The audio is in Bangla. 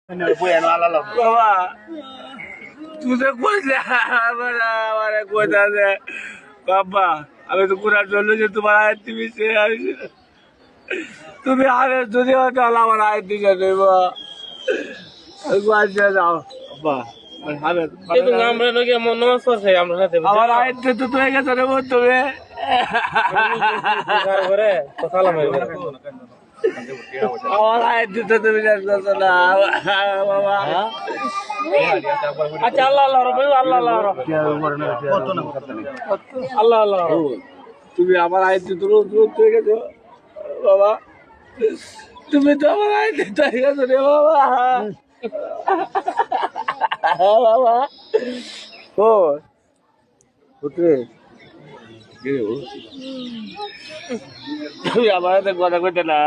বাবা তুই তো কইলে আমার কথা যে বাবা আমি তো কোরআন চললো যে তোমার আয়াত তুমি তুমি আগে যদি হতো আমার আয়াত দিকে দেব যাও বাবা আমার আয়াত তো তুই গেছো রে তুমি আমার আয়াত দিতে তুমি যাচ্ছ না বাবা আচ্ছা আল্লাহ আল্লাহ আল্লাহ আল্লাহ আল্লাহ তুমি আমার আয়াত দিতে তুই গেছো বাবা তুমি তো আমার আয়াত দিতে গেছো রে বাবা বাবা ও পুত্রে তুমি আমার হাতে কথা কইতে না